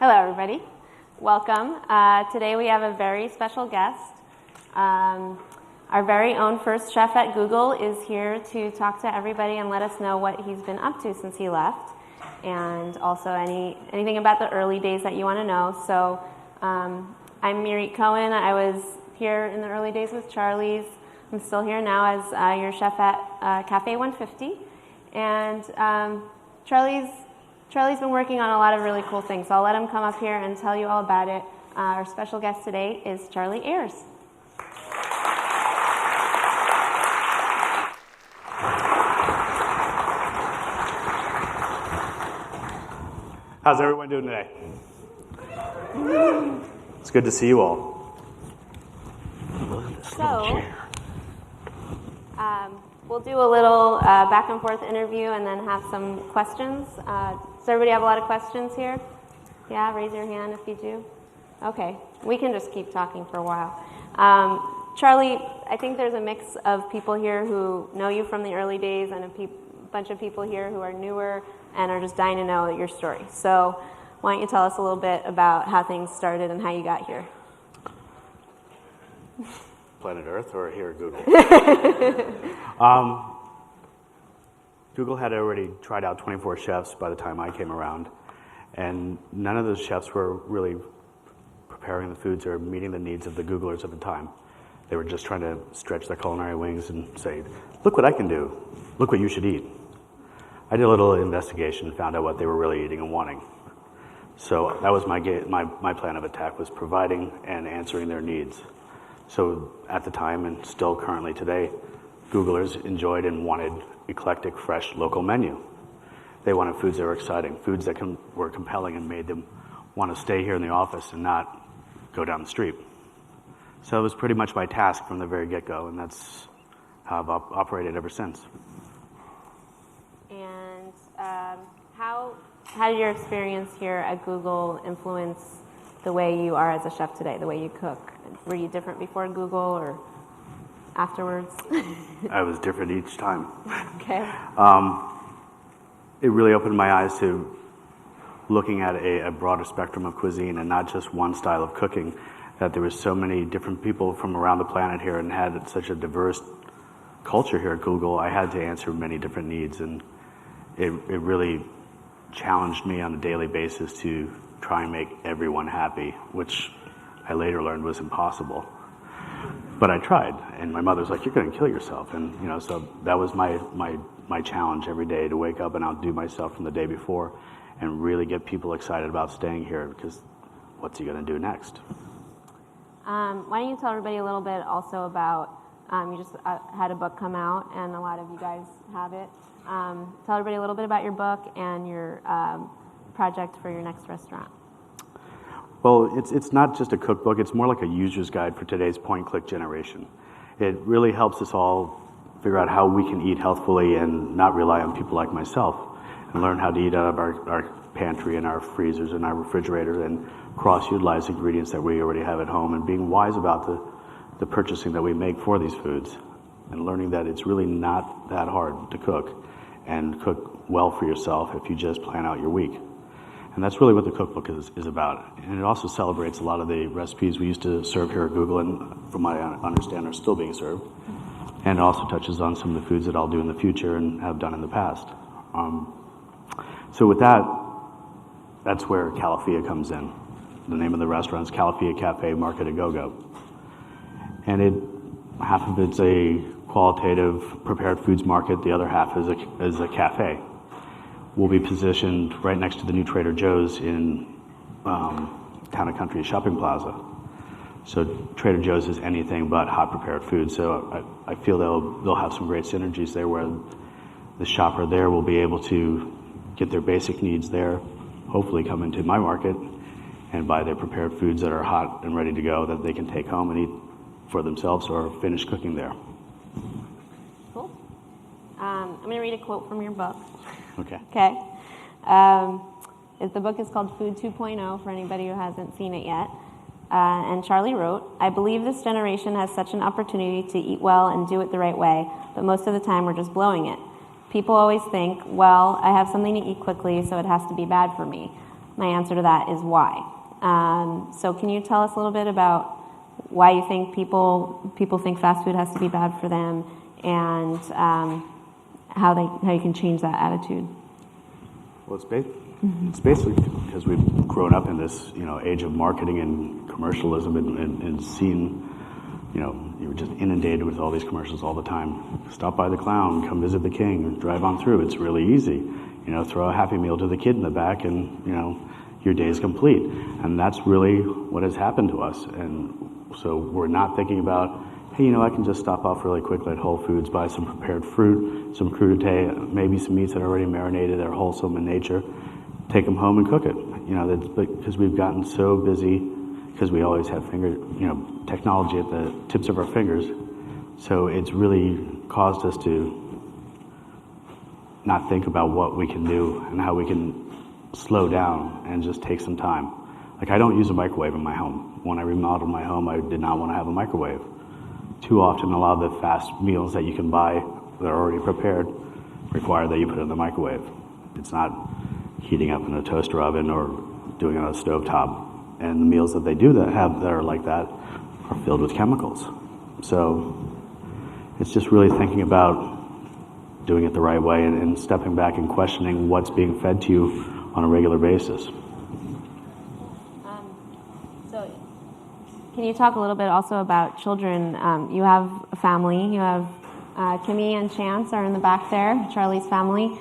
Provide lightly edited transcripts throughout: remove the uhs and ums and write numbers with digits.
Hello, everybody. Welcome. Today we have a very special guest. Our very own first chef at Google is here to talk to everybody and let us know what he's been up to since he left, and also anything about the early days that you want to know. So I'm Myriad Cohen. I was here in the early days with Charlie's. I'm still here now as your chef at Cafe 150. And Charlie's been working on a lot of really cool things, so I'll let him come up here and tell you all about it. Our special guest today is Charlie Ayers. How's everyone doing today? It's good to see you all. So, we'll do a little back and forth interview and then have some questions. Does everybody have a lot of questions here? Yeah, raise your hand if you do. Okay, we can just keep talking for a while. Charlie, I think there's a mix of people here who know you from the early days and a bunch of people here who are newer and are just dying to know your story. So why don't you tell us a little bit about how things started and how you got here? Planet Earth or here at Google? Google had already tried out 24 chefs by the time I came around, and none of those chefs were really preparing the foods or meeting the needs of the Googlers at the time. They were just trying to stretch their culinary wings and say, look what I can do, look what you should eat. I did a little investigation and found out what they were really eating and wanting. So that was my plan of attack, was providing and answering their needs. So at the time, and still currently today, Googlers enjoyed and wanted eclectic, fresh, local menu. They wanted foods that were exciting, foods that were compelling and made them want to stay here in the office and not go down the street. So it was pretty much my task from the very get-go, and that's how I've operated ever since. And how did your experience here at Google influence the way you are as a chef today, the way you cook? Were you different before Google or afterwards? I was different each time. Okay. It really opened my eyes to looking at a broader spectrum of cuisine and not just one style of cooking, that there were so many different people from around the planet here and had such a diverse culture here at Google. I had to answer many different needs, and it really challenged me on a daily basis to try and make everyone happy, which I later learned was impossible. But I tried, and my mother's like, you're going to kill yourself. And, so that was my challenge every day, to wake up and outdo myself from the day before and really get people excited about staying here, because what's he going to do next? Why don't you tell everybody a little bit also about, you just had a book come out, and a lot of you guys have it. Tell everybody a little bit about your book and your project for your next restaurant. Well, it's not just a cookbook. It's more like a user's guide for today's point-click generation. It really helps us all figure out how we can eat healthfully and not rely on people like myself, and learn how to eat out of our pantry and our freezers and our refrigerator, and cross-utilize ingredients that we already have at home, and being wise about the purchasing that we make for these foods, and learning that it's really not that hard to cook, and cook well for yourself if you just plan out your week. And that's really what the cookbook is about. And it also celebrates a lot of the recipes we used to serve here at Google, and from what I understand are still being served. And it also touches on some of the foods that I'll do in the future and have done in the past. So with that, that's where Calafia comes in. The name of the restaurant is Calafia Cafe Market a Go-Go. And half of it's a qualitative prepared foods market, the other half is a cafe. Will be positioned right next to the new Trader Joe's in Town and Country Shopping Plaza. So Trader Joe's is anything but hot prepared food. So I feel they'll have some great synergies there, where the shopper there will be able to get their basic needs there, hopefully come into my market and buy their prepared foods that are hot and ready to go, that they can take home and eat for themselves or finish cooking there. Cool. I'm going to read a quote from your book. Okay. Okay. The book is called Food 2.0 for anybody who hasn't seen it yet. And Charlie wrote, I believe this generation has such an opportunity to eat well and do it the right way, but most of the time we're just blowing it. People always think, well, I have something to eat quickly, so it has to be bad for me. my answer to that is why. So can you tell us a little bit about why you think people think fast food has to be bad for them, and how you can change that attitude? Well, it's basically because we've grown up in this, age of marketing and commercialism, and seen, you're just inundated with all these commercials all the time. Stop by the clown, come visit the king, drive on through. It's really easy. Throw a Happy Meal to the kid in the back, and your day is complete. And that's really what has happened to us. And so we're not thinking about, hey, I can just stop off really quickly at Whole Foods, buy some prepared fruit, some crudité, maybe some meats that are already marinated, that are wholesome in nature, take them home and cook it. That's because we've gotten so busy, because we always have technology at the tips of our fingers. So it's really caused us to not think about what we can do and how we can slow down and just take some time. Like, I don't use a microwave in my home. When I remodeled my home, I did not want to have a microwave. Too often, a lot of the fast meals that you can buy that are already prepared require that you put it in the microwave. It's not heating up in a toaster oven or doing it on a stovetop. And the meals that they do that are like that are filled with chemicals. So it's just really thinking about doing it the right way, and stepping back and questioning what's being fed to you on a regular basis. So can you talk a little bit also about children? You have a family. You have Kimmy and Chance are in the back there, Charlie's family.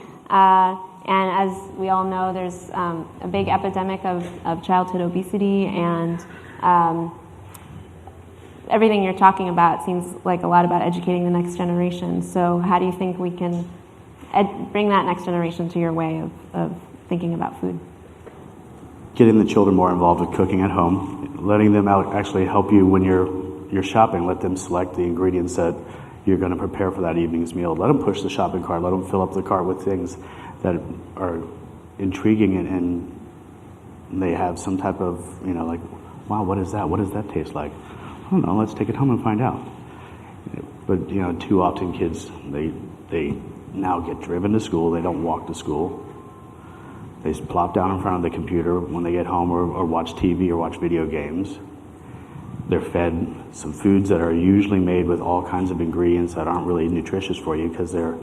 And as we all know, there's a big epidemic of childhood obesity, and everything you're talking about seems like a lot about educating the next generation. So how do you think we can bring that next generation to your way of thinking about food? Getting the children more involved with cooking at home, letting them actually help you when you're shopping. Let them select the ingredients that you're going to prepare for that evening's meal. Let them push the shopping cart. Let them fill up the cart with things that are intriguing, and they have some type of, like, wow, what is that? What does that taste like? I don't know, let's take it home and find out. But, too often kids, they now get driven to school. They don't walk to school. They plop down in front of the computer when they get home, or watch TV or watch video games. They're fed some foods that are usually made with all kinds of ingredients that aren't really nutritious for you, because they're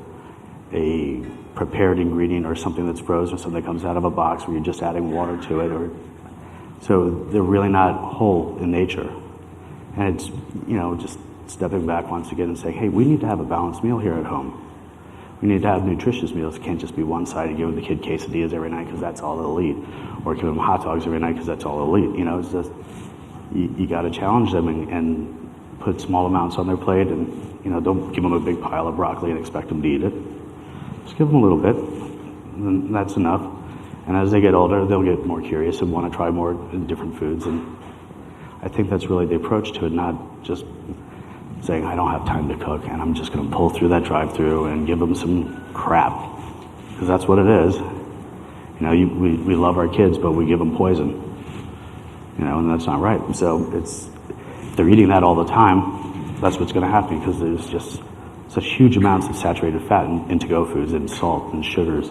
a prepared ingredient or something that's frozen, something that comes out of a box where you're just adding water to it. So they're really not whole in nature. And it's, just stepping back once again and saying, hey, we need to have a balanced meal here at home. We need to have nutritious meals. It can't just be one-sided, giving the kid quesadillas every night because that's all they'll eat, or give them hot dogs every night because that's all they'll eat. It's just, you got to challenge them and put small amounts on their plate, and, don't give them a big pile of broccoli and expect them to eat it. Just give them a little bit, and that's enough. And as they get older, they'll get more curious and want to try more different foods. And I think that's really the approach to it, not just saying, I don't have time to cook, and I'm just going to pull through that drive-through and give them some crap, because that's what it is. We love our kids, but we give them poison, and that's not right. So if they're eating that all the time, that's what's going to happen, because there's just such huge amounts of saturated fat in to-go foods, and salt and sugars,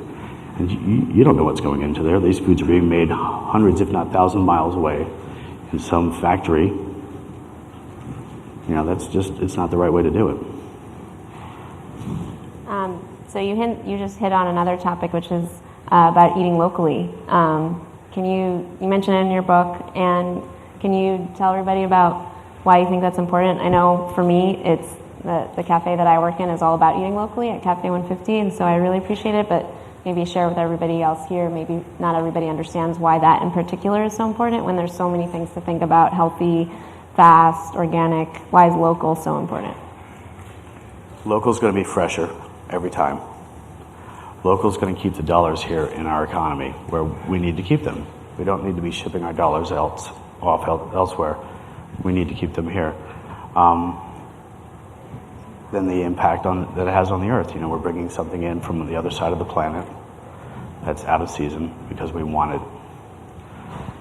and you don't know what's going into there. These foods are being made hundreds, if not thousands, miles away in some factory. It's not the right way to do it. So you just hit on another topic, which is about eating locally. You mentioned it in your book, and can you tell everybody about why you think that's important? I know for me, it's the cafe that I work in is all about eating locally at Cafe 150, and so I really appreciate it, but maybe share with everybody else here. Maybe not everybody understands why that in particular is so important when there's so many things to think about: healthy, fast, organic. Why is local so important? Local is going to be fresher every time. Local is going to keep the dollars here in our economy where we need to keep them. We don't need to be shipping our dollars elsewhere. We need to keep them here. Then the impact that it has on the earth. We're bringing something in from the other side of the planet that's out of season because we want it.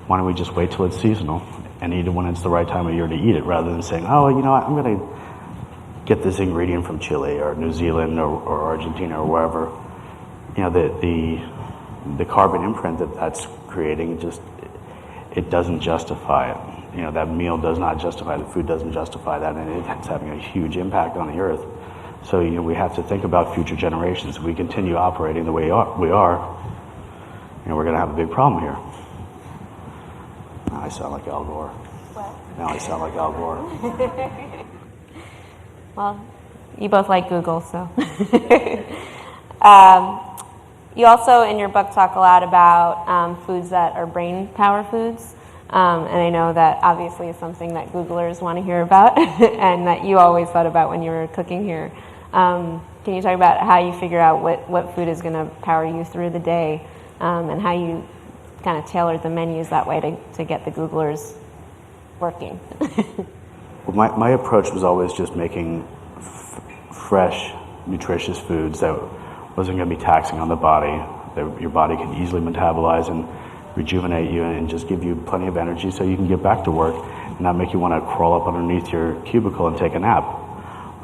Why don't we just wait till it's seasonal and eat it when it's the right time of year to eat it, rather than saying, oh, I'm going to get this ingredient from Chile or New Zealand or Argentina or wherever. The carbon imprint that's creating, it doesn't justify it. You know, that meal does not justify, the food doesn't justify that, and it's having a huge impact on the earth. So, you know, we have to think about future generations. If we continue operating the way we are, you know, we're going to have a big problem here. Now I sound like Al Gore. What? Now I sound like Al Gore. Well, you both like Google, so. You also, in your book, talk a lot about foods that are brain power foods. And I know that obviously is something that Googlers want to hear about and that you always thought about when you were cooking here. Can you talk about how you figure out what food is going to power you through the day and how you kind of tailored the menus that way to get the Googlers working? Well, my approach was always just making fresh, nutritious foods that wasn't going to be taxing on the body, that your body can easily metabolize and rejuvenate you and just give you plenty of energy so you can get back to work and not make you want to crawl up underneath your cubicle and take a nap.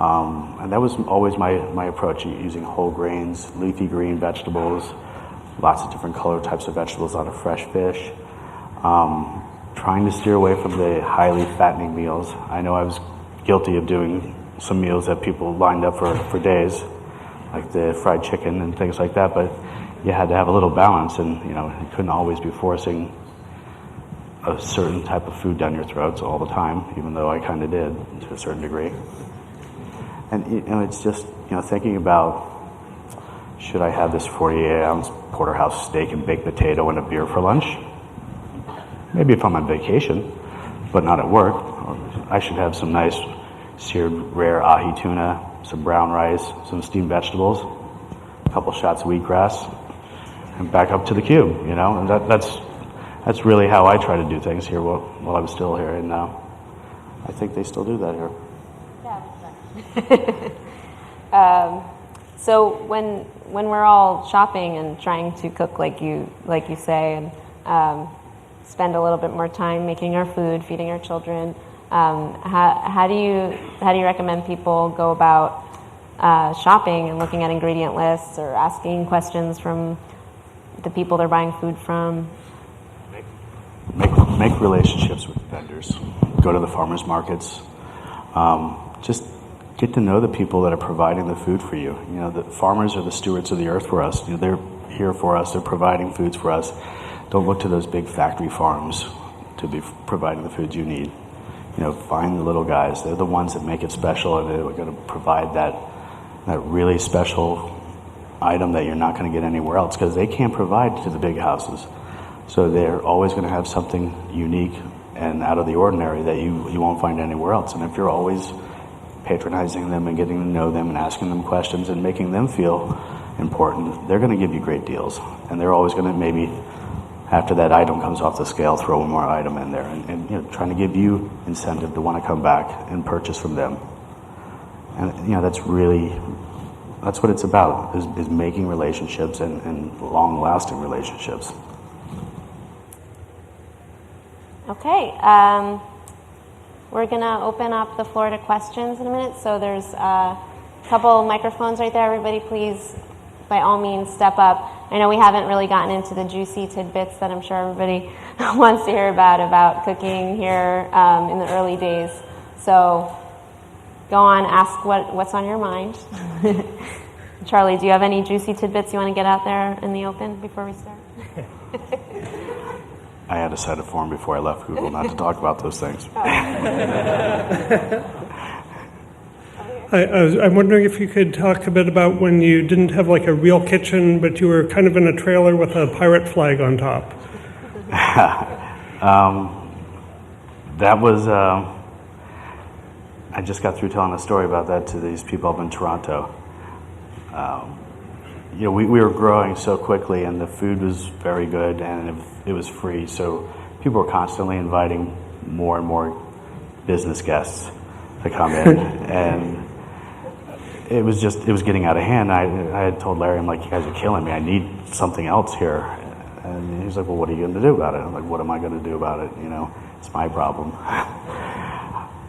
And that was always my approach, using whole grains, leafy green vegetables, lots of different color types of vegetables, a lot of fresh fish. Trying to steer away from the highly fattening meals. I know I was guilty of doing some meals that people lined up for days, like the fried chicken and things like that, but you had to have a little balance, and you know, you couldn't always be forcing a certain type of food down your throats all the time, even though I kind of did to a certain degree. And you know, it's just, you know, thinking about, should I have this 48-ounce porterhouse steak and baked potato and a beer for lunch? Maybe if I'm on vacation, but not at work. I should have some nice seared rare ahi tuna, some brown rice, some steamed vegetables, a couple shots of wheatgrass, and back up to the cube, you know. And that's really how I try to do things here while I was still here, and I think they still do that here. Yeah. So when we're all shopping and trying to cook like you say, and spend a little bit more time making our food, feeding our children, how do you recommend people go about shopping and looking at ingredient lists or asking questions from the people they're buying food from? Make relationships with vendors. Go to the farmers markets. Just get to know the people that are providing the food for you. You know, the farmers are the stewards of the earth for us. You know, they're here for us. They're providing foods for us. Don't look to those big factory farms to be providing the foods you need. You know, find the little guys. They're the ones that make it special, and they're going to provide that really special item that you're not going to get anywhere else, because they can't provide to the big houses. So they're always going to have something unique and out of the ordinary that you won't find anywhere else. And if you're always patronizing them and getting to know them and asking them questions and making them feel important, they're going to give you great deals. And they're always going to, maybe after that item comes off the scale, throw one more item in there, and you know, trying to give you incentive to want to come back and purchase from them. And you know, that's what it's about, is making relationships and long-lasting relationships. Okay, we're going to open up the floor to questions in a minute. So there's a couple microphones right there. Everybody please, by all means, step up. I know we haven't really gotten into the juicy tidbits that I'm sure everybody wants to hear about cooking here in the early days. So go on, ask what's on your mind. Charlie, do you have any juicy tidbits you want to get out there in the open before we start? I had a set of form before I left Google not to talk about those things. I'm wondering if you could talk a bit about when you didn't have like a real kitchen, but you were kind of in a trailer with a pirate flag on top. That was, I just got through telling a story about that to these people up in Toronto. You know, we were growing so quickly, and the food was very good, and it was free. So people were constantly inviting more and more business guests to come in, and it was getting out of hand. I had told Larry, I'm like, you guys are killing me. I need something else here. And he's like, well, what are you going to do about it? I'm like, what am I going to do about it? You know, it's my problem.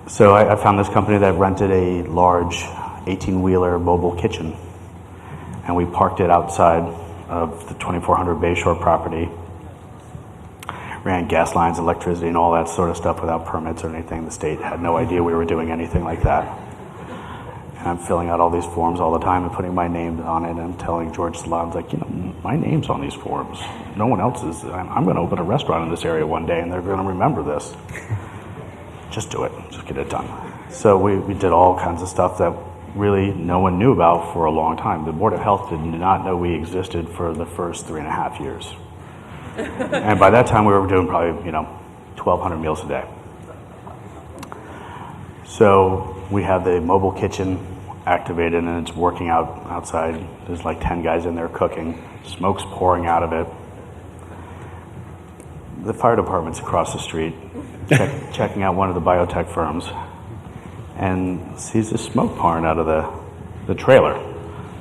So I found this company that rented a large 18-wheeler mobile kitchen, and we parked it outside of the 2400 Bayshore property. ran gas lines, electricity, and all that sort of stuff without permits or anything. The state had no idea we were doing anything like that. And I'm filling out all these forms all the time and putting my name on it, and I'm telling George Salam's like, my name's on these forms. No one else's. I'm going to open a restaurant in this area one day, and they're going to remember this. Just do it. Just get it done. So we did all kinds of stuff that really no one knew about for a long time. The Board of Health did not know we existed for the first 3.5 years. And by that time, we were doing probably, 1,200 meals a day. So we have the mobile kitchen activated, and it's working outside. There's like 10 guys in there cooking. Smoke's pouring out of it. The fire department's across the street, checking out one of the biotech firms, and sees the smoke pouring out of the trailer.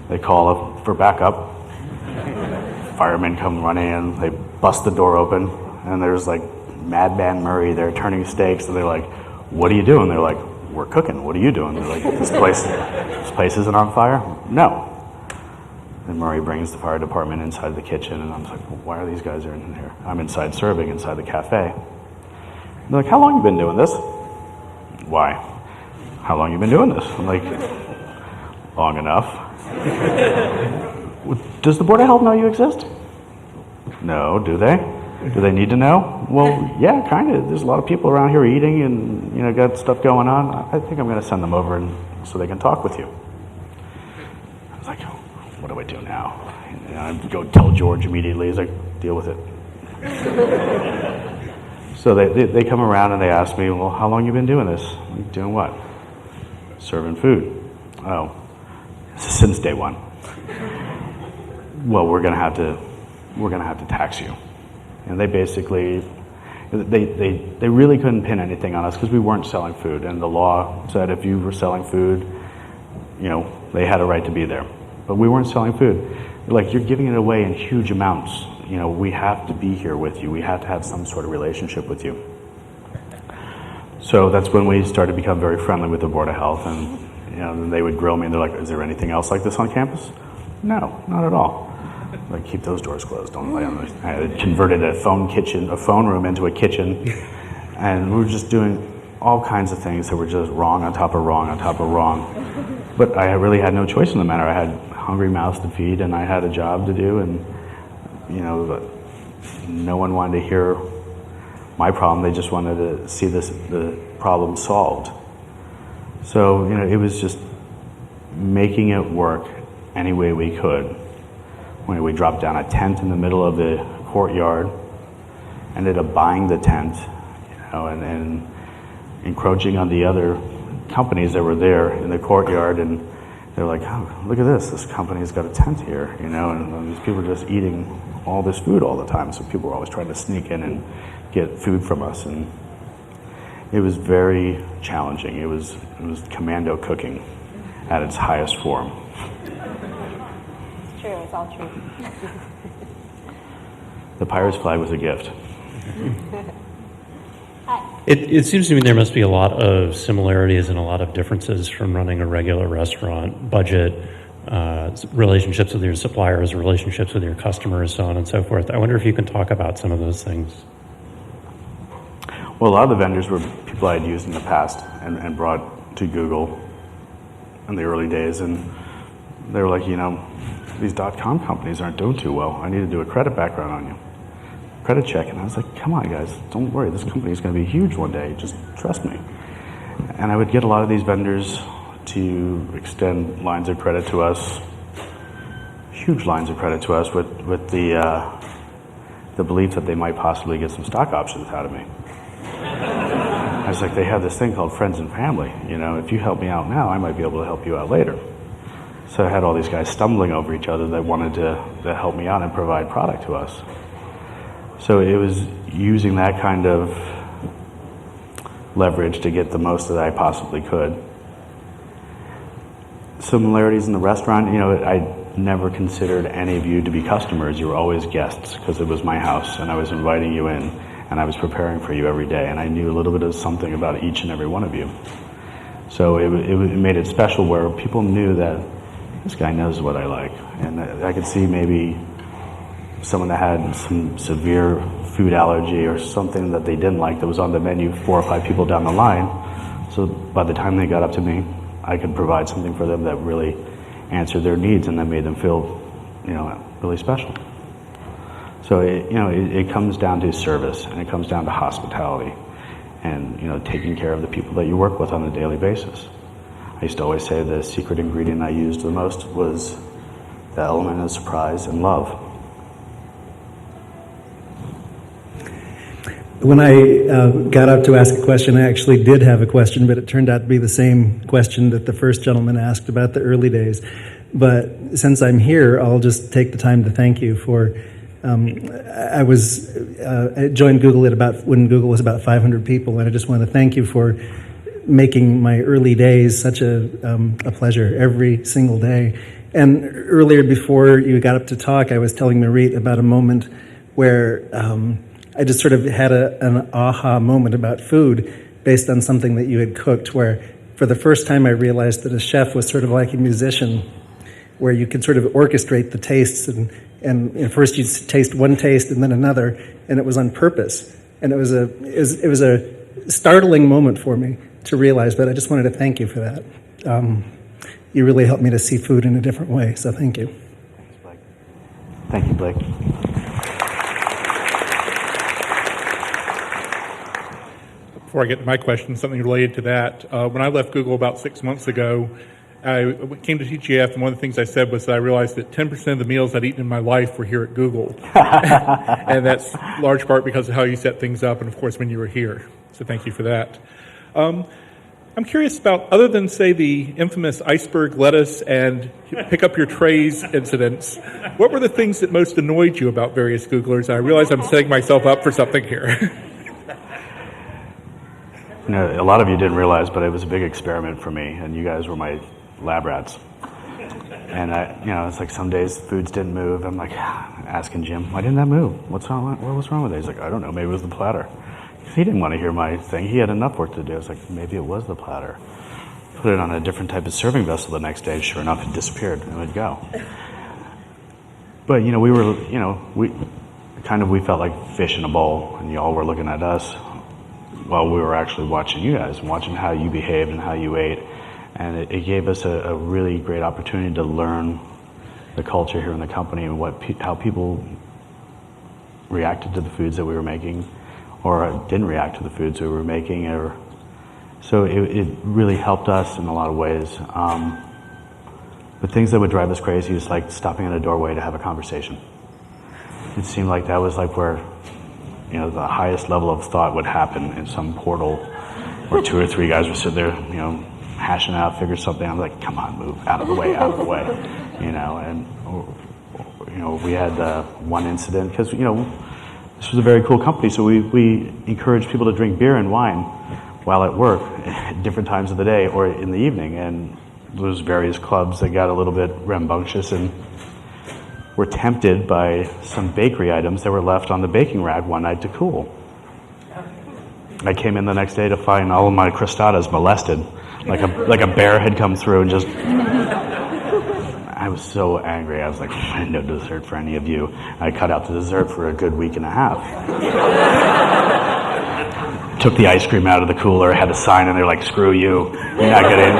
They call for backup. Firemen come running in, they bust the door open, and there's like Madman Murray there turning steaks, and they're like, what are you doing? They're like, we're cooking, what are you doing? They're like, this place isn't on fire? No. And Murray brings the fire department inside the kitchen, and I'm like, well, why are these guys in here? I'm inside serving inside the cafe. And they're like, how long you been doing this? Why? How long you been doing this? I'm like, long enough. Does the Board of Health know you exist? No, do they? Do they need to know? Well, yeah, kind of. There's a lot of people around here eating and, got stuff going on. I think I'm going to send them over so they can talk with you. I was like, what do I do now? And I go tell George immediately. He's like, deal with it. So they come around and they ask me, well, how long you been doing this? I'm like, doing what? Serving food. Oh, since day one. Well, we're gonna have to tax you. And they basically, they really couldn't pin anything on us because we weren't selling food. And the law said if you were selling food, they had a right to be there. But we weren't selling food. Like, you're giving it away in huge amounts. We have to be here with you. We have to have some sort of relationship with you. So that's when we started to become very friendly with the Board of Health. And, they would grill me and they're like, is there anything else like this on campus? No, not at all. Like, keep those doors closed. Don't lay on those. I had converted a phone room into a kitchen. And we were just doing all kinds of things that were just wrong on top of wrong on top of wrong. But I really had no choice in the matter. I had hungry mouths to feed, and I had a job to do, and no one wanted to hear my problem. They just wanted to see the problem solved. So it was just making it work any way we could. When we dropped down a tent in the middle of the courtyard, ended up buying the tent, and encroaching on the other companies that were there in the courtyard, and they're like, oh, look at this company's got a tent here, and these people are just eating all this food all the time, so people were always trying to sneak in and get food from us, and it was very challenging. It was commando cooking at its highest form. It's true, it's all true. The pirate's flag was a gift. It seems to me there must be a lot of similarities and a lot of differences from running a regular restaurant. Budget, relationships with your suppliers, relationships with your customers, so on and so forth. I wonder if you can talk about some of those things. Well, a lot of the vendors were people I had used in the past and brought to Google in the early days, and they were like, these .com companies aren't doing too well. I need to do a credit background on you. Credit check. And I was like, come on, guys, don't worry. This company is going to be huge one day. Just trust me. And I would get a lot of these vendors to extend lines of credit to us, huge lines of credit to us, with the belief that they might possibly get some stock options out of me. I was like, they have this thing called friends and family. If you help me out now, I might be able to help you out later. So I had all these guys stumbling over each other that wanted to help me out and provide product to us. So it was using that kind of leverage to get the most that I possibly could. Similarities in the restaurant, I never considered any of you to be customers. You were always guests because it was my house and I was inviting you in and I was preparing for you every day and I knew a little bit of something about each and every one of you. So it made it special where people knew that this guy knows what I like. And I could see maybe someone that had some severe food allergy or something that they didn't like that was on the menu 4 or 5 people down the line. So by the time they got up to me, I could provide something for them that really answered their needs and that made them feel, really special. So it comes down to service, and it comes down to hospitality, and taking care of the people that you work with on a daily basis. I used to always say the secret ingredient I used the most was the element of surprise and love. When I got up to ask a question, I actually did have a question, but it turned out to be the same question that the first gentleman asked about the early days. But since I'm here, I'll just take the time to thank you for. I joined Google when Google was about 500 people, and I just want to thank you for making my early days such a pleasure every single day. And earlier, before you got up to talk, I was telling Marit about a moment where I just sort of had an aha moment about food based on something that you had cooked, where for the first time I realized that a chef was sort of like a musician, where you could sort of orchestrate the tastes, and first you taste one taste and then another, and it was on purpose. And it was a startling moment for me to realize that. I just wanted to thank you for that. You really helped me to see food in a different way, so thank you. Thanks, Blake. Thank you, Blake. Before I get to my question, something related to that. When I left Google about 6 months ago, I came to TGF, and one of the things I said was that I realized that 10% of the meals I'd eaten in my life were here at Google. And that's large part because of how you set things up, and of course when you were here. So thank you for that. I'm curious about, other than, say, the infamous iceberg lettuce and pick up your trays incidents, what were the things that most annoyed you about various Googlers? I realize I'm setting myself up for something here. A lot of you didn't realize, but it was a big experiment for me, and you guys were my lab rats. And it's like some days foods didn't move. I'm like asking Jim, why didn't that move? What was wrong with it? He's like, I don't know, maybe it was the platter. He didn't want to hear my thing. He had enough work to do. I was like, maybe it was the platter. Put it on a different type of serving vessel the next day. Sure enough, it disappeared, and it would go. But we felt like fish in a bowl, and y'all were looking at us while we were actually watching you guys and watching how you behaved and how you ate. And it gave us a really great opportunity to learn the culture here in the company and how people reacted to the foods that we were making, or didn't react to the foods we were making. So it really helped us in a lot of ways. The things that would drive us crazy is like stopping at a doorway to have a conversation. It seemed like that was like where the highest level of thought would happen in some portal where 2 or 3 guys would sit there, hashing out, figure something out. I'm like, come on, move out of the way, and we had one incident because, this was a very cool company, so we encouraged people to drink beer and wine while at work at different times of the day or in the evening, and there was various clubs that got a little bit rambunctious and were tempted by some bakery items that were left on the baking rack one night to cool. I came in the next day to find all of my crostadas molested, like a bear had come through and just. I was so angry. I was like, I had no dessert for any of you. I cut out the dessert for a good week and a half. Took the ice cream out of the cooler, had a sign in there like, screw you, you're not getting,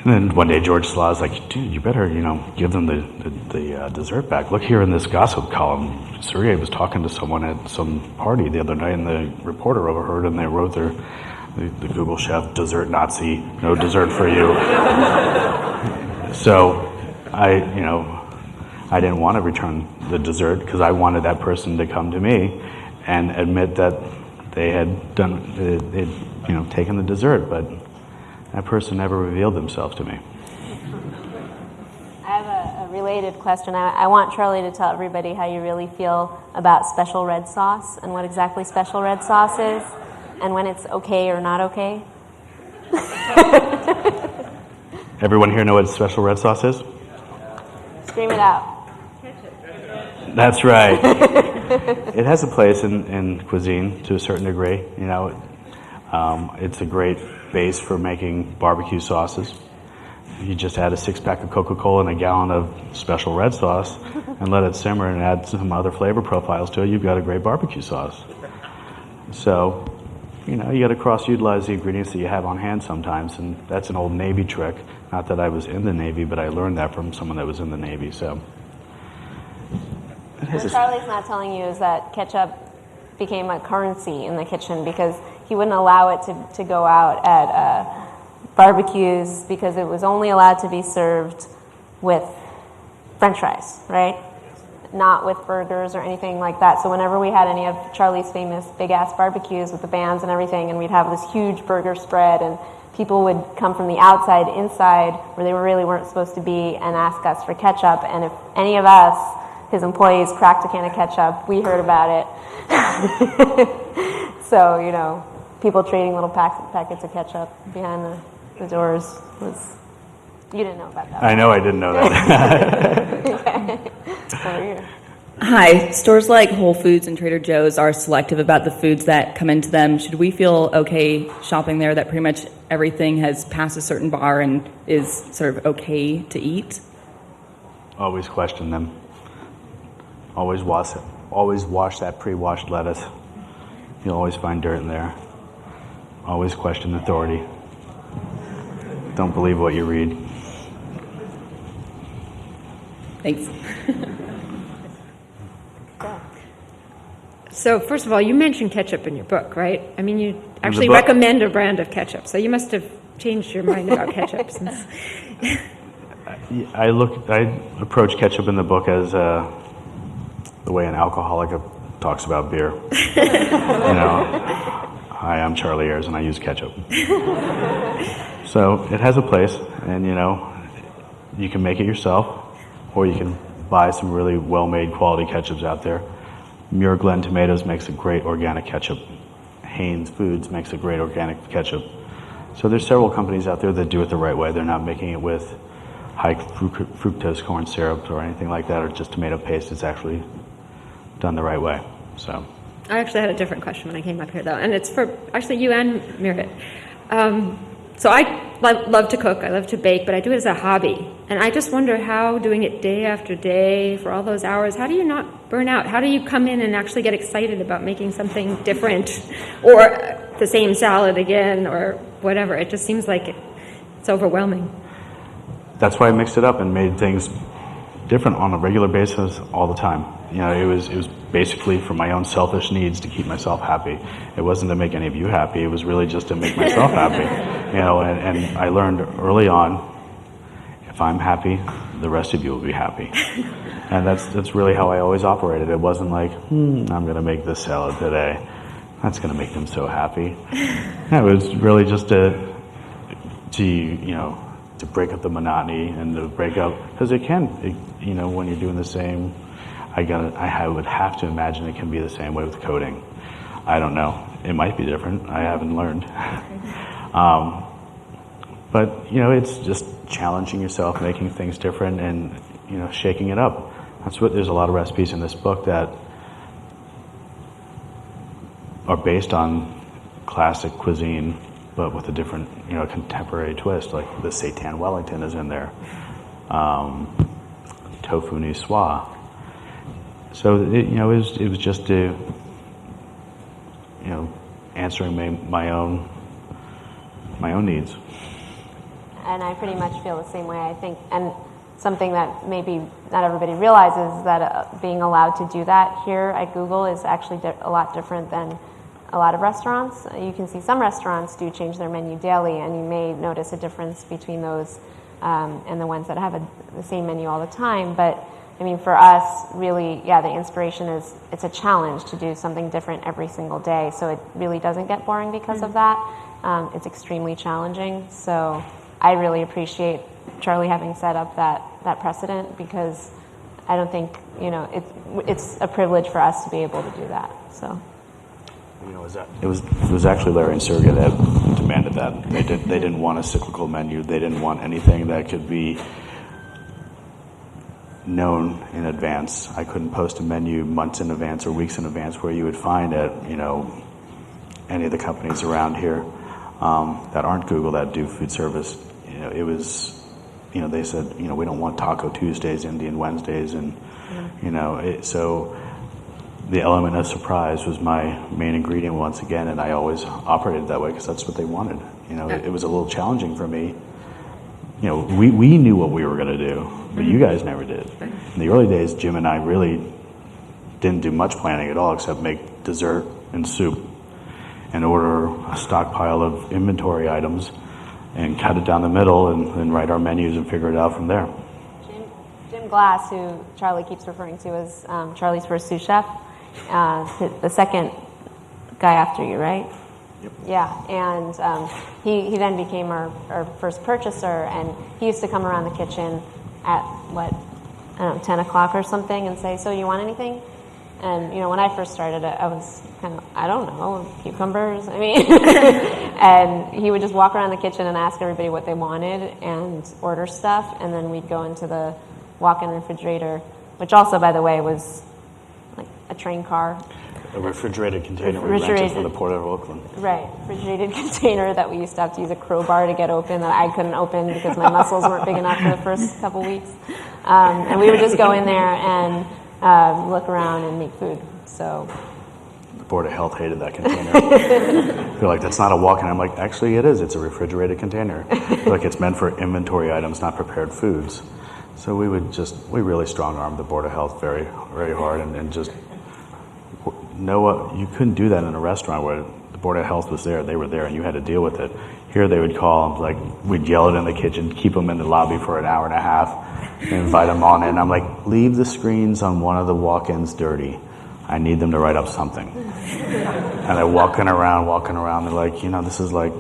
And then one day George Slaw was like, dude, you better, give them the dessert back. Look here in this gossip column. Sergey was talking to someone at some party the other night, and the reporter overheard, and they wrote the Google chef, dessert Nazi, no dessert for you. So I didn't want to return the dessert because I wanted that person to come to me and admit that they had taken the dessert, but that person never revealed themselves to me. I have a related question. I want Charlie to tell everybody how you really feel about special red sauce and what exactly special red sauce is and when it's okay or not okay. Everyone here know what special red sauce is? Scream it out. That's right. It has a place in cuisine to a certain degree. It's a great base for making barbecue sauces. you just add a 6-pack of Coca-Cola and a gallon of special red sauce and let it simmer and add some other flavor profiles to it, you've got a great barbecue sauce. So, you got to cross-utilize the ingredients that you have on hand sometimes, and that's an old Navy trick. Not that I was in the Navy, but I learned that from someone that was in the Navy, so. What Charlie's not telling you is that ketchup became a currency in the kitchen because he wouldn't allow it to go out at barbecues because it was only allowed to be served with French fries, right? Not with burgers or anything like that. So whenever we had any of Charlie's famous big-ass barbecues with the bands and everything, and we'd have this huge burger spread, and people would come from the outside inside where they really weren't supposed to be and ask us for ketchup. And if any of us, his employees, cracked a can of ketchup, we heard about it. So, people trading little packets of ketchup behind the doors was... You didn't know about that. I know I didn't know that. Okay. Over here. Hi. Stores like Whole Foods and Trader Joe's are selective about the foods that come into them. Should we feel okay shopping there that pretty much everything has passed a certain bar and is sort of okay to eat? Always question them. Always wash that pre-washed lettuce. You'll always find dirt in there. Always question authority. Don't believe what you read. Thanks. So first of all, you mentioned ketchup in your book, right? I mean, you actually book? recommend a brand of ketchup, so you must have changed your mind about ketchup since. I approach ketchup in the book as the way an alcoholic talks about beer. Hi, I'm Charlie Ayers, and I use ketchup. So it has a place, and you can make it yourself, or you can buy some really well-made quality ketchups out there. Muir Glen Tomatoes makes a great organic ketchup. Hanes Foods makes a great organic ketchup. So there's several companies out there that do it the right way. They're not making it with high fructose corn syrup or anything like that, or just tomato paste. It's actually done the right way. So I actually had a different question when I came up here, though, and it's for actually you and Myriad. So I love to cook, I love to bake, but I do it as a hobby. And I just wonder how doing it day after day for all those hours, how do you not burn out? How do you come in and actually get excited about making something different or the same salad again or whatever? It just seems like it's overwhelming. that's why I mixed it up and made things different on a regular basis all the time. It was basically for my own selfish needs to keep myself happy. It wasn't to make any of you happy. It was really just to make myself happy. And I learned early on, if I'm happy, the rest of you will be happy. And that's really how I always operated. It wasn't like, I'm going to make this salad today. That's going to make them so happy. It was really just to break up the monotony and to break up, because it can, when you're doing the same. I would have to imagine it can be the same way with coding. I don't know. It might be different. I haven't learned. But it's just challenging yourself, making things different, and shaking it up. There's a lot of recipes in this book that are based on classic cuisine, but with a different, contemporary twist. Like the seitan Wellington is in there, tofu niçoise. So it was just answering my own needs. And I pretty much feel the same way, I think. And something that maybe not everybody realizes is that being allowed to do that here at Google is actually a lot different than a lot of restaurants. You can see some restaurants do change their menu daily, and you may notice a difference between those and the ones that have the same menu all the time. But I mean, for us, really, the inspiration is it's a challenge to do something different every single day. So it really doesn't get boring because of that. It's extremely challenging. So I really appreciate Charlie having set up that precedent, because I don't think, it's a privilege for us to be able to do that. So. It was actually Larry and Sergey that demanded that. They didn't want a cyclical menu. They didn't want anything that could be known in advance. I couldn't post a menu months in advance or weeks in advance where you would find at any of the companies around here that aren't Google that do food service. It was they said, we don't want Taco Tuesdays, Indian Wednesdays, and so the element of surprise was my main ingredient once again, and I always operated that way because that's what they wanted. It was a little challenging for me. We knew what we were going to do, but you guys never did. In the early days, Jim and I really didn't do much planning at all except make dessert and soup and order a stockpile of inventory items and cut it down the middle and write our menus and figure it out from there. Jim Glass, who Charlie keeps referring to as Charlie's first sous chef, the second guy after you, right? Yep. Yeah, and he then became our first purchaser, and he used to come around the kitchen at, 10 o'clock or something and say, so you want anything? And, when I first started it, I was kind of, I don't know, cucumbers, and he would just walk around the kitchen and ask everybody what they wanted and order stuff, and then we'd go into the walk-in refrigerator, which also, by the way, was like a train car. A refrigerated container we rented for the Port of Oakland. Right, refrigerated container that we used to have to use a crowbar to get open that I couldn't open because my muscles weren't big enough for the first couple weeks. And we would just go in there and look around and make food. So The Board of Health hated that container. They're like, that's not a walk-in. I'm like, actually it is. It's a refrigerated container. Like, it's meant for inventory items, not prepared foods. So we really strong-armed the Board of Health very, very hard and just know what, you couldn't do that in a restaurant where the Board of Health was there, they were there, and you had to deal with it. Here they would call, like, we'd yell it in the kitchen, keep them in the lobby for an hour and a half, and invite them on in. I'm like, leave the screens on one of the walk-ins dirty. I need them to write up something. And they're walking around, they're like, this is like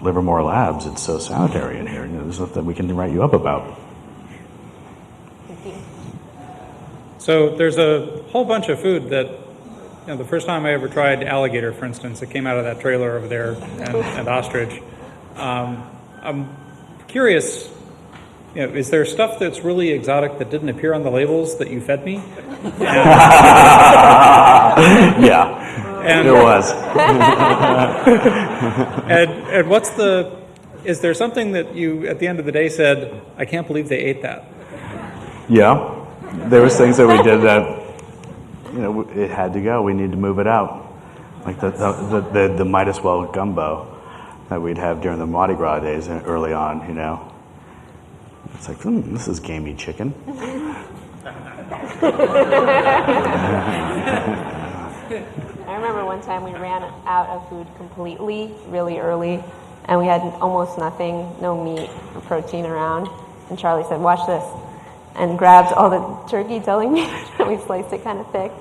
Livermore Labs, it's so sanitary in here, there's nothing we can write you up about. So there's a whole bunch of food that, the first time I ever tried alligator, for instance, it came out of that trailer over there, and ostrich. I'm curious, is there stuff that's really exotic that didn't appear on the labels that you fed me? Yeah, there was. And is there something that you, at the end of the day, said, I can't believe they ate that? Yeah, there was things that we did that, it had to go. We need to move it out. Like the Midas Well gumbo that we'd have during the Mardi Gras days early on, It's like, this is gamey chicken. I remember one time we ran out of food completely, really early, and we had almost nothing, no meat or protein around. And Charlie said, watch this, and grabbed all the turkey deli meat, and we sliced it kind of thick,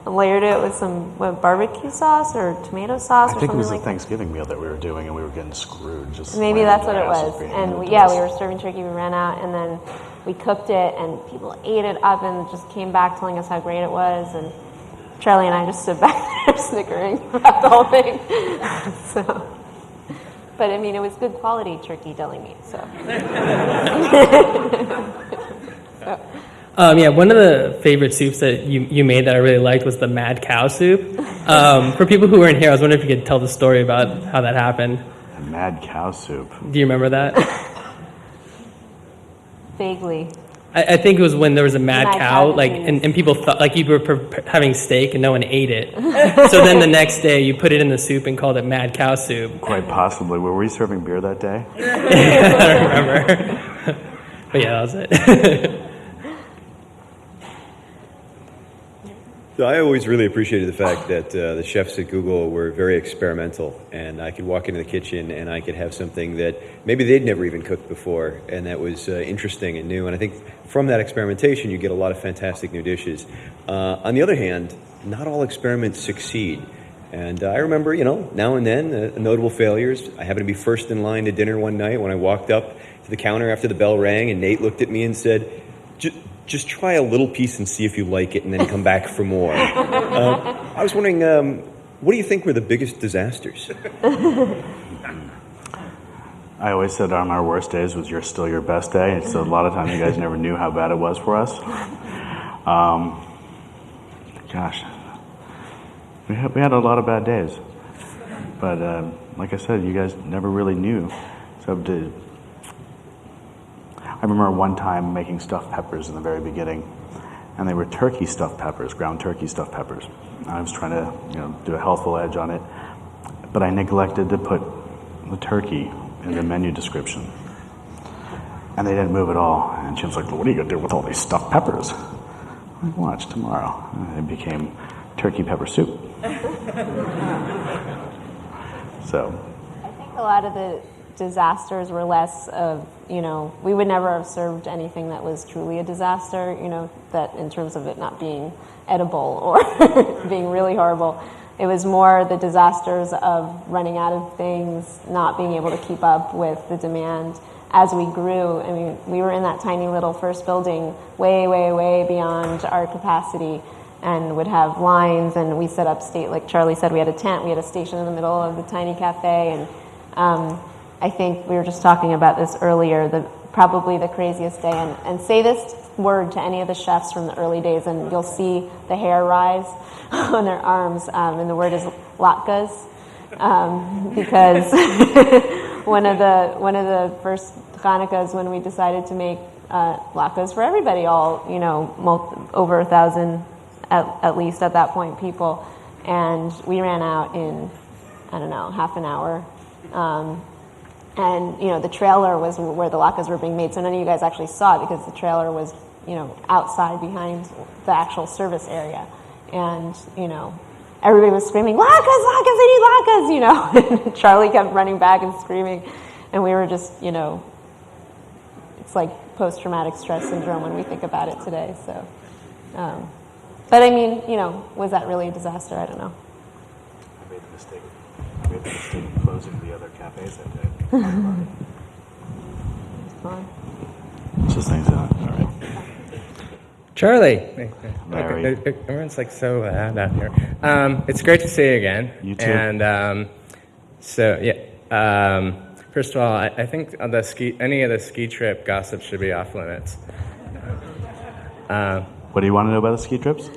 and layered it with some barbecue sauce or tomato sauce or something like that. I think it was a Thanksgiving meal that we were doing, and we were getting screwed. Maybe that's what it was. And we were serving turkey, we ran out, and then we cooked it, and people ate it up and just came back telling us how great it was, and Charlie and I just stood back there snickering about the whole thing. But it was good quality turkey deli meat, so. One of the favorite soups that you made that I really liked was the mad cow soup. For people who weren't here, I was wondering if you could tell the story about how that happened. The mad cow soup. Do you remember that? Vaguely. I think it was when there was a mad cow, cow and people thought, like, you were having steak and no one ate it. So then the next day you put it in the soup and called it mad cow soup. Quite possibly. Were we serving beer that day? I don't remember. But yeah, that was it. So I always really appreciated the fact that the chefs at Google were very experimental, and I could walk into the kitchen and I could have something that maybe they'd never even cooked before, and that was interesting and new. And I think from that experimentation, you get a lot of fantastic new dishes. On the other hand, not all experiments succeed. And I remember, now and then, notable failures. I happened to be first in line to dinner one night when I walked up to the counter after the bell rang, and Nate looked at me and said, just try a little piece and see if you like it, and then come back for more. I was wondering, what do you think were the biggest disasters? I always said on our worst days was still your best day. So a lot of times you guys never knew how bad it was for us. We had a lot of bad days. But like I said, you guys never really knew. So I remember one time making stuffed peppers in the very beginning, and they were turkey stuffed peppers, ground turkey stuffed peppers. And I was trying to, do a healthful edge on it, but I neglected to put the turkey in the menu description. And they didn't move at all. And Jim's like, well, what are you going to do with all these stuffed peppers? I'm like, watch tomorrow. And it became turkey pepper soup. So. I think a lot of the disasters were less of, we would never have served anything that was truly a disaster, that in terms of it not being edible or being really horrible. It was more the disasters of running out of things, not being able to keep up with the demand. As we grew, I mean, we were in that tiny little first building way, way, way beyond our capacity, and would have lines, and we set up like Charlie said, we had a tent, we had a station in the middle of the tiny cafe, and I think we were just talking about this earlier, probably the craziest day, and say this word to any of the chefs from the early days, and you'll see the hair rise on their arms, and the word is latkes, because one of the first Hanukkahs when we decided to make latkes for everybody, all over 1,000 at least at that point people, and we ran out in half an hour. And the trailer was where the latkes were being made, so none of you guys actually saw it because the trailer was outside behind the actual service area, and everybody was screaming, latkes, latkes, I need latkes, and Charlie kept running back and screaming, and we were just it's like post-traumatic stress syndrome when we think about it today. So, but I mean, was that really a disaster? I don't know. I made the mistake of closing the other cafes that day. It's fine. Just things that, all right. Charlie. Larry. Everyone's like so loud out here. It's great to see you again. You too. And first of all, I think any of the ski trip gossip should be off limits. What do you want to know about the ski trips?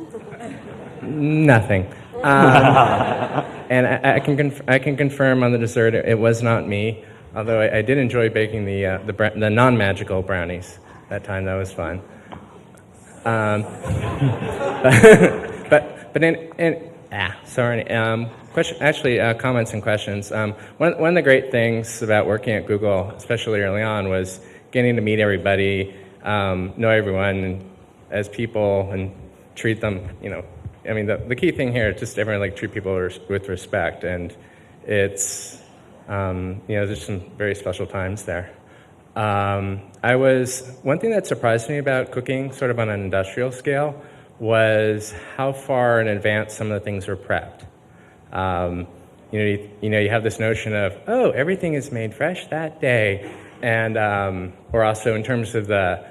Nothing. And I can confirm on the dessert it was not me. Although I did enjoy baking the non-magical brownies that time. That was fun. Comments and questions. One of the great things about working at Google, especially early on, was getting to meet everybody, know everyone as people, and treat them. The key thing here is just everyone treat people with respect, and it's there's some very special times there. One thing that surprised me about cooking, sort of on an industrial scale, was how far in advance some of the things were prepped. You have this notion of, everything is made fresh that day, and or also in terms of the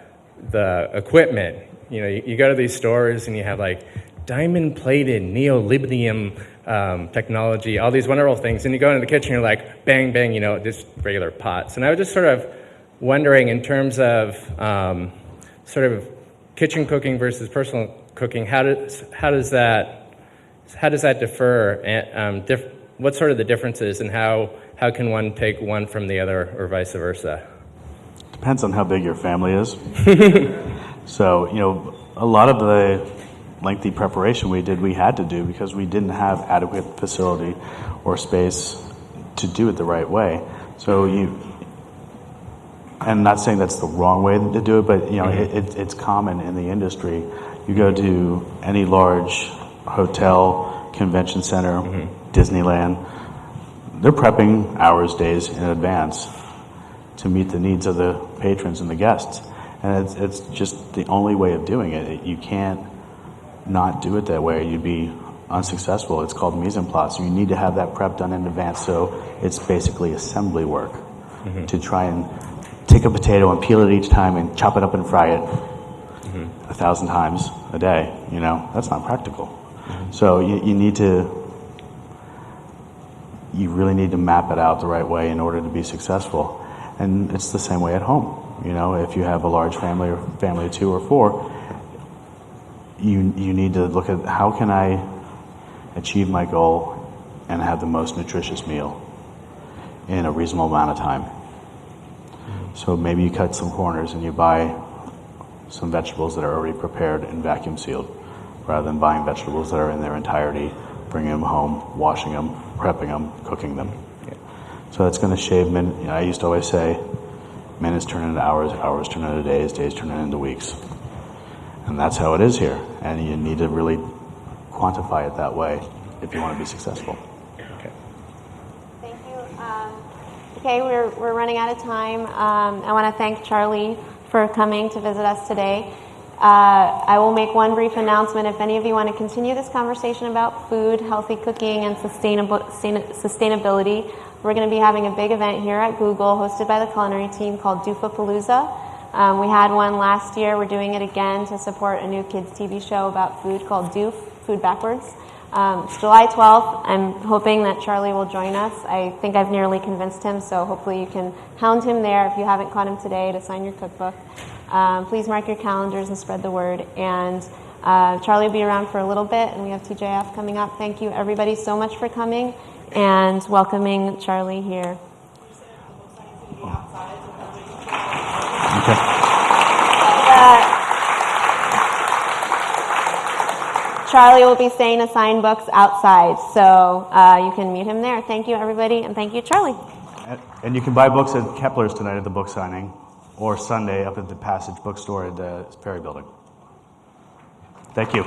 equipment. You go to these stores and you have diamond-plated neodymium technology, all these wonderful things, and you go into the kitchen, you're like, bang, bang, just regular pots. And I was just sort of wondering, in terms of sort of kitchen cooking versus personal cooking, how does that differ? And what's sort of the differences, and how can one take one from the other, or vice versa? Depends on how big your family is. So, a lot of the lengthy preparation we had to do because we didn't have adequate facility or space to do it the right way. So I'm not saying that's the wrong way to do it, but it's common in the industry. You go to any large hotel, convention center, Disneyland, they're prepping hours, days in advance to meet the needs of the patrons and the guests. And it's just the only way of doing it. You can't not do it that way. You'd be unsuccessful. It's called mise en place. You need to have that prep done in advance, so it's basically assembly work to try and take a potato and peel it each time and chop it up and fry it 1,000 times a day. That's not practical. So you really need to map it out the right way in order to be successful. And it's the same way at home. If you have a large family or family of 2 or 4, you need to look at how can I achieve my goal and have the most nutritious meal in a reasonable amount of time. So maybe you cut some corners and you buy some vegetables that are already prepared and vacuum sealed, rather than buying vegetables that are in their entirety, bringing them home, washing them, prepping them, cooking them. So that's going to shave I used to always say, minutes turn into hours, hours turn into days, days turn into weeks. And that's how it is here. And you need to really quantify it that way if you want to be successful. Thank you. Okay, we're running out of time. I want to thank Charlie for coming to visit us today. I will make one brief announcement. If any of you want to continue this conversation about food, healthy cooking, and sustainability, we're going to be having a big event here at Google hosted by the culinary team called Doofapalooza. We had one last year. We're doing it again to support a new kids TV show about food called Doof, Food Backwards. It's July 12th. I'm hoping that Charlie will join us. I think I've nearly convinced him, so hopefully you can hound him there if you haven't caught him today to sign your cookbook. Please mark your calendars and spread the word. And Charlie will be around for a little bit, and we have TJF coming up. Thank you, everybody, so much for coming and welcoming Charlie here. Okay. Charlie will be staying to sign books outside, so you can meet him there. Thank you, everybody, and thank you, Charlie. And you can buy books at Kepler's tonight at the book signing, or Sunday up at the Passage Bookstore at the Perry Building. Thank you.